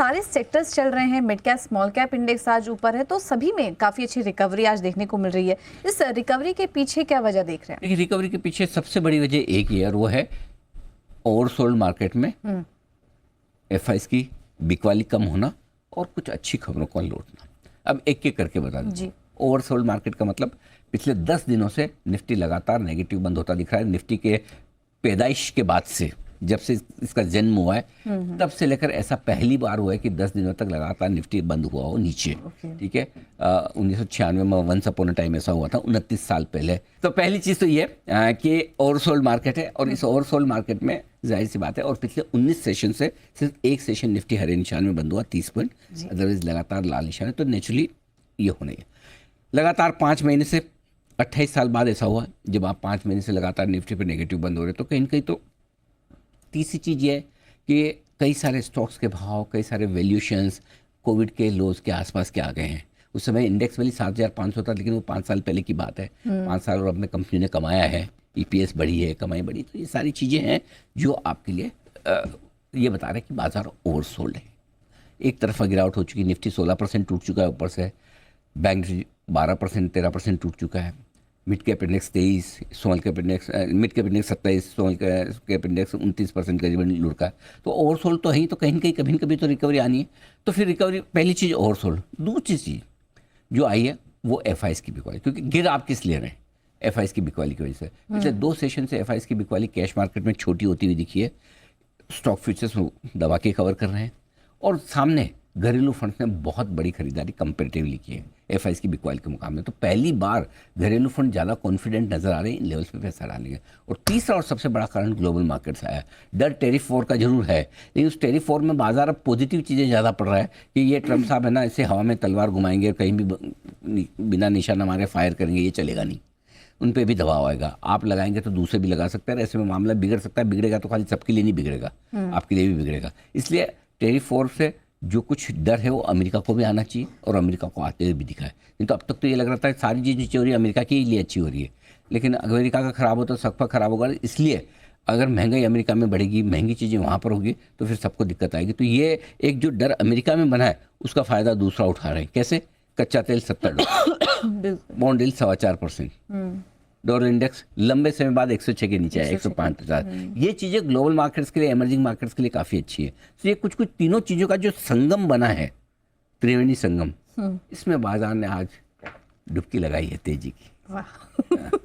सारे सेक्टर्स चल रहे हैं, mid cap small cap index आज ऊपर है, तो सभी में काफी अच्छी रिकवरी आज देखने को मिल रही है। इस रिकवरी के पीछे क्या वजह देख रहे हैं? देखिए, रिकवरी के पीछे सबसे बड़ी वजह एक ही है और वो है ओवरसोल्ड मार्केट में एफआईएस की बिकवाली कम होना और कुछ अच्छी खबरों का लौटना। अब एक एक करके बता दें। ओवरसोल्ड मार्केट का मतलब पिछले 10 दिनों से निफ्टी लगातार नेगेटिव बंद होता दिख रहा है। निफ्टी के पैदाइश के बाद से, जब से इसका जन्म हुआ है तब से लेकर ऐसा पहली बार हुआ है कि 10 दिनों तक लगातार निफ्टी बंद हुआ हो नीचे। ठीक है, 1996 में वंस अपॉन अ टाइम ऐसा हुआ था, 29 साल पहले। तो पहली चीज़ तो ये कि ओवरसोल्ड मार्केट है और इस ओवरसोल्ड मार्केट में जाहिर सी बात है, और पिछले 19 सेशन से सिर्फ एक सेशन निफ्टी हरे निशान में बंद हुआ 30 पॉइंट, अदरवाइज लगातार लाल निशान है। तो नेचुरली ये होने है। लगातार 5 महीने से 28 साल बाद ऐसा हुआ जब आप 5 महीने से लगातार निफ्टी पर नेगेटिव बंद हो रहे, तो कहीं ना कहीं तो तीसरी चीज़ ये है कि कई सारे स्टॉक्स के भाव, कई सारे वैल्यूशंस कोविड के लोज के आसपास के आ गए हैं। उस समय इंडेक्स वैल्यू 7,500 था, लेकिन वो 5 साल पहले की बात है। 5 साल और अपने कंपनी ने कमाया है, ईपीएस बढ़ी है, कमाई बढ़ी। तो ये सारी चीज़ें हैं जो आपके लिए ये बता रहे हैं कि बाजार ओवरसोल्ड है। एक तरफा गिरावट हो चुकी, निफ्टी 16% टूट चुका है ऊपर से, बैंक 12% 13% टूट चुका है, mid cap index 23, small cap index mid cap index 27, small cap index 29% करीबन लुढ़का है। तो ओवरसोल्ड तो है ही, तो कहीं ना कहीं कभी न कभी तो रिकवरी आनी है। तो फिर रिकवरी, पहली चीज़ ओवरसोल्ड। दूसरी चीज़ जो आई है वो एफआईएस की बिकवाली, क्योंकि गिर आप किस ले रहे हैं? एफआईएस की बिकवाली की वजह से। पिछले 2 सेशन से एफआईएस की बिकवाली कैश मार्केट में छोटी होती हुई दिखी है। स्टॉक फ्यूचर्स दबा के कवर कर रहे हैं और सामने घरेलू फंड्स ने बहुत बड़ी खरीदारी कंपेरेटिवली की है एफआईएस की बिकवाली के मुकाबले। तो पहली बार घरेलू फंड ज़्यादा कॉन्फिडेंट नजर आ रहे हैं इन लेवल्स पे पैसा डालेंगे। और तीसरा और सबसे बड़ा कारण ग्लोबल मार्केट्स आया। डर टेरिफ वॉर का जरूर है, लेकिन उस टेरिफ वॉर में बाजार अब पॉजिटिव चीज़ें ज़्यादा पड़ रहा है कि ये ट्रम्प साहब है ना, ऐसे हवा में तलवार घुमाएंगे, कहीं भी बिना निशाना मारे फायर करेंगे, ये चलेगा नहीं। उन पर भी दबाव आएगा, आप लगाएंगे तो दूसरे भी लगा सकते हैं। ऐसे में मामला बिगड़ सकता है। बिगड़ेगा तो खाली सबके लिए नहीं बिगड़ेगा, आपके लिए भी बिगड़ेगा। इसलिए टेरिफ वॉर से जो कुछ डर है वो अमेरिका को भी आना चाहिए और अमेरिका को आते हुए भी दिखा है। नहीं तो अब तक तो ये लग रहा था सारी चीज़ नीचे हो रही है, अमेरिका के लिए अच्छी हो रही है। लेकिन अमेरिका का खराब हो तो सबका खराब होगा। इसलिए अगर महंगाई अमेरिका में बढ़ेगी, महंगी चीज़ें वहाँ पर होगी, तो फिर सबको दिक्कत आएगी। तो ये एक जो डर अमेरिका में बना है उसका फ़ायदा दूसरा उठा रहे हैं। कैसे? कच्चा तेल $70, बॉन्ड यील्ड 4.25%, डॉलर इंडेक्स लंबे समय बाद 106 के नीचे है, 105। ये चीज़ें ग्लोबल मार्केट्स के लिए, इमर्जिंग मार्केट्स के लिए काफ़ी अच्छी है। तो ये कुछ तीनों चीज़ों का जो संगम बना है, त्रिवेणी संगम, इसमें बाजार ने आज डुबकी लगाई है तेजी की।